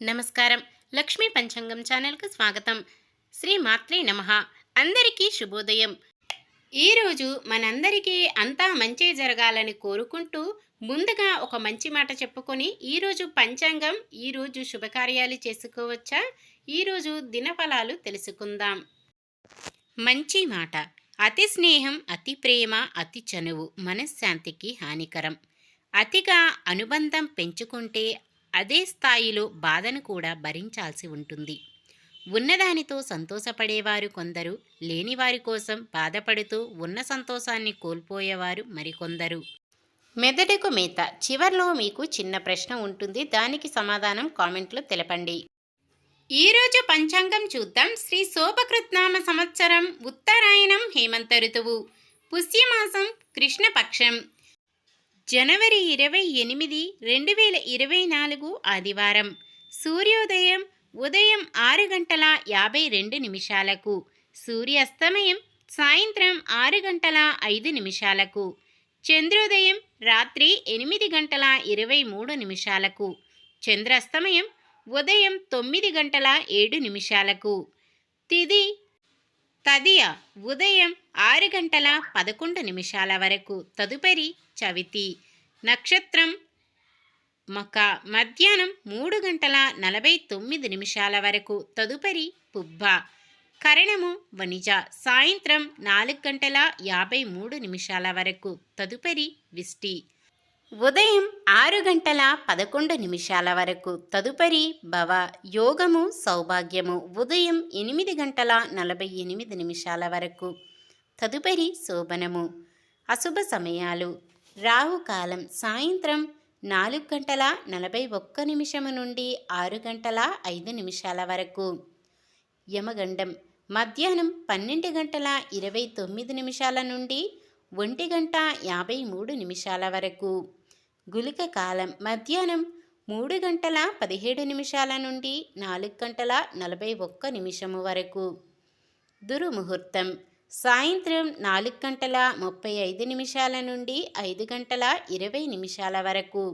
నమస్కారం. లక్ష్మీ పంచాంగం ఛానల్‌కు స్వాగతం. శ్రీ మాత్రే నమః. అందరికీ శుభోదయం. ఈరోజు మనందరికీ అంతా మంచే జరగాలని కోరుకుంటూ ముందుగా ఒక మంచి మాట చెప్పుకొని ఈరోజు పంచాంగం, ఈరోజు శుభకార్యాలు చేసుకోవచ్చా? ఈరోజు దినఫలాలు తెలుసుకుందాం. మంచి మాట. అతి స్నేహం, అతి ప్రేమ, అతి చనువు మనశ్శాంతికి హానికరం. అతిగా అనుబంధం పెంచుకుంటే అదే స్థాయిలో బాధను కూడా భరించాల్సి ఉంటుంది. ఉన్నదానితో సంతోషపడేవారు కొందరు, లేనివారి కోసం బాధపడుతూ ఉన్న సంతోషాన్ని కోల్పోయేవారు మరికొందరు. మెదడుకు మేత. చివర్లో మీకు చిన్న ప్రశ్న ఉంటుంది, దానికి సమాధానం కామెంట్లో తెలపండి. ఈరోజు పంచాంగం చూద్దాం. శ్రీ శోభకృత్నామ సంవత్సరం, ఉత్తరాయణం, హేమంత ఋతువు, పుష్యమాసం, కృష్ణపక్షం, జనవరి 28, 2024 ఆదివారం. సూర్యోదయం ఉదయం 6:52 సూర్యాస్తమయం సాయంత్రం 6:05. చంద్రోదయం రాత్రి 8:23. చంద్రాస్తమయం ఉదయం 9:07. తిథి తదియ ఉదయం 6:11 వరకు. తదుపరి చవితి. నక్షత్రం మక మధ్యాహ్నం 3:49 వరకు. తదుపరి పుబ్బ. కరణము వనిజ సాయంత్రం 4:53 వరకు. తదుపరి విష్టి. ఉదయం 6:11 వరకు. తదుపరి భవ. యోగము సౌభాగ్యము ఉదయం 8:48 వరకు. తదుపరి శోభనము. అశుభ సమయాలు. రాహుకాలం సాయంత్రం 4:41 నుండి 6:05 వరకు. యమగండం మధ్యాహ్నం 12:29 నుండి 1:53 వరకు. గుళిక కాలం మధ్యాహ్నం 3:17 నుండి 4:41 వరకు. దుర్ముహూర్తం సాయంత్రం 4:35 నుండి 5:20 వరకు.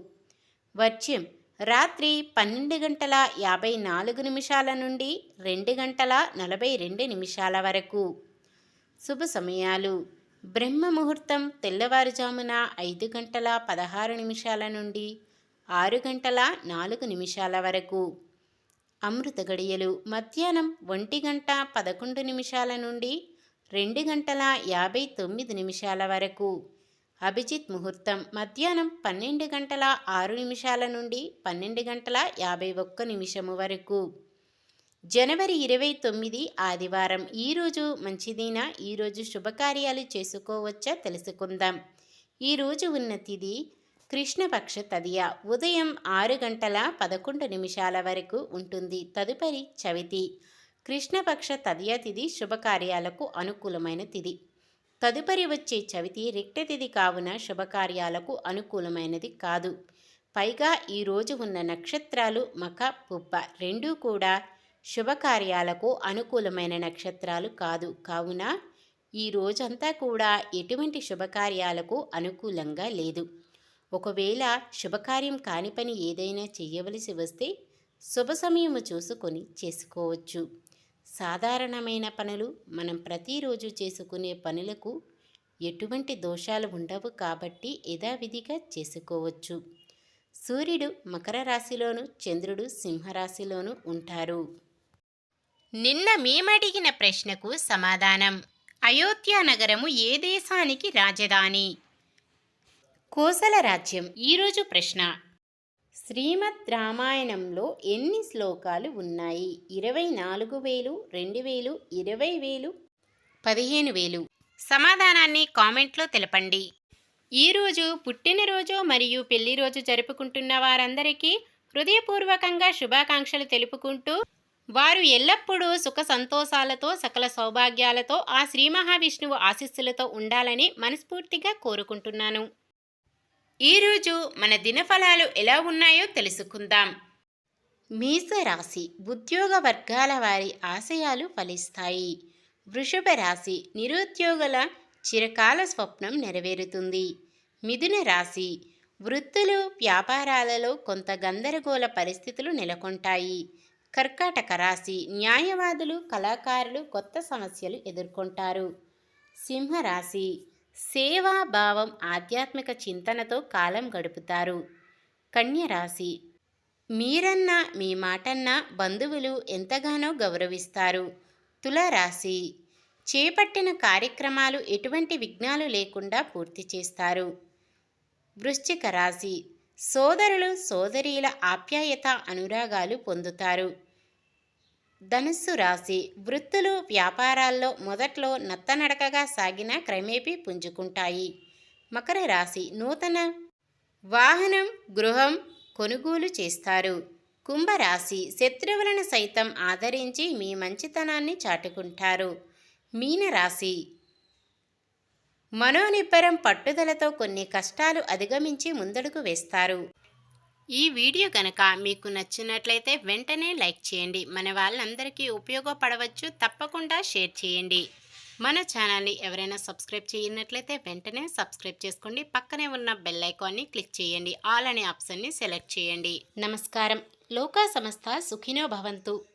వర్జ్యం రాత్రి 12:54 నుండి 2:42 వరకు. శుభ సమయాలు. బ్రహ్మ ముహూర్తం తెల్లవారుజామున 5:16 నుండి 6:04 వరకు. అమృత గడియలు మధ్యాహ్నం 1:11 నుండి 2:59 వరకు. అభిజిత్ ముహూర్తం మధ్యాహ్నం 12:06 నుండి 12:51 వరకు. జనవరి 29 ఆదివారం. ఈరోజు మంచిదినా? ఈరోజు శుభకార్యాలు చేసుకోవచ్చా తెలుసుకుందాం. ఈరోజు ఉన్న తిథి కృష్ణపక్ష తదియ ఉదయం 6:11 వరకు ఉంటుంది. తదుపరి చవితి. కృష్ణపక్ష తదియ తిథి శుభకార్యాలకు అనుకూలమైన తిథి. తదుపరి వచ్చే చవితి రిక్త తిథి కావున శుభకార్యాలకు అనుకూలమైనది కాదు. పైగా ఈరోజు ఉన్న నక్షత్రాలు మక, పుబ్బ రెండూ కూడా శుభకార్యాలకు అనుకూలమైన నక్షత్రాలు కాదు. కావున ఈ రోజంతా కూడా ఎటువంటి శుభకార్యాలకు అనుకూలంగా లేదు. ఒకవేళ శుభకార్యం కాని పని ఏదైనా చేయవలసి వస్తే శుభ సమయము చూసుకొని చేసుకోవచ్చు. సాధారణమైన పనులు, మనం ప్రతిరోజు చేసుకునే పనులకు ఎటువంటి దోషాలు ఉండవు కాబట్టి యథావిధిగా చేసుకోవచ్చు. సూర్యుడు మకర రాశిలోను, చంద్రుడు సింహరాశిలోను ఉంటారు. నిన్న మేమడిగిన ప్రశ్నకు సమాధానం. అయోధ్య నగరము ఏ దేశానికి రాజధాని? కోసల రాజ్యం. ఈరోజు ప్రశ్న. శ్రీమద్ రామాయణంలో ఎన్ని శ్లోకాలు ఉన్నాయి? 24,000, 2,000, 20,000, 15,000. సమాధానాన్ని కామెంట్లో తెలపండి. ఈరోజు పుట్టినరోజు మరియు పెళ్లిరోజు జరుపుకుంటున్న వారందరికీ హృదయపూర్వకంగా శుభాకాంక్షలు తెలుపుకుంటూ వారు ఎల్లప్పుడూ సుఖ సంతోషాలతో సకల సౌభాగ్యాలతో ఆ శ్రీ మహావిష్ణువు ఆశీస్సులతో ఉండాలని మనస్ఫూర్తిగా కోరుకుంటున్నాను. ఈరోజు మన దినఫలాలు ఎలా ఉన్నాయో తెలుసుకుందాం. మేషరాశి. ఉద్యోగ వర్గాల వారి ఆశయాలు ఫలిస్తాయి. వృషభ రాశి. నిరుద్యోగుల చిరకాల స్వప్నం నెరవేరుతుంది. మిథున రాశి. వృత్తులు, వ్యాపారాలలో కొంత గందరగోళ పరిస్థితులు నెలకొంటాయి. కర్కాటక రాశి న్యాయవాదులు, కళాకారులు కొత్త సమస్యలు ఎదుర్కొంటారు. సింహరాశి సేవా భావం, ఆధ్యాత్మిక చింతనతో కాలం గడుపుతారు. కన్య రాశి మీరన్నా మీ మాటన్నా బంధువులు ఎంతగానో గౌరవిస్తారు. తులారాశి చేపట్టిన కార్యక్రమాలు ఎటువంటి విఘ్నాలు లేకుండా పూర్తి చేస్తారు. వృశ్చిక రాశి సోదరులు, సోదరీల ఆప్యాయత, అనురాగాలు పొందుతారు. ధనుస్సు రాశి వృత్తులు, వ్యాపారాల్లో మొదట్లో నత్తనడకగా సాగినా క్రమేపీ పుంజుకుంటాయి. మకర రాశి నూతన వాహనం, గృహం కొనుగోలు చేస్తారు. కుంభరాశి శత్రువులను సైతం ఆదరించి మీ మంచితనాన్ని చాటుకుంటారు. మీనరాశి మనోనిబ్బరం, పట్టుదలతో కొన్ని కష్టాలు అధిగమించి ముందడుగు వేస్తారు. ఈ వీడియో కనుక మీకు నచ్చినట్లయితే వెంటనే లైక్ చేయండి. మన వాళ్ళందరికీ ఉపయోగపడవచ్చు. తప్పకుండా షేర్ చేయండి. మన ఛానల్ని ఎవరైనా సబ్స్క్రైబ్ చేయనట్లయితే వెంటనే సబ్స్క్రైబ్ చేసుకోండి. పక్కనే ఉన్న బెల్ ఐకాన్ని క్లిక్ చేయండి. ఆల్ అనే ఆప్షన్ని సెలెక్ట్ చేయండి. నమస్కారం. లోకా సమస్త సుఖినో భవంతు.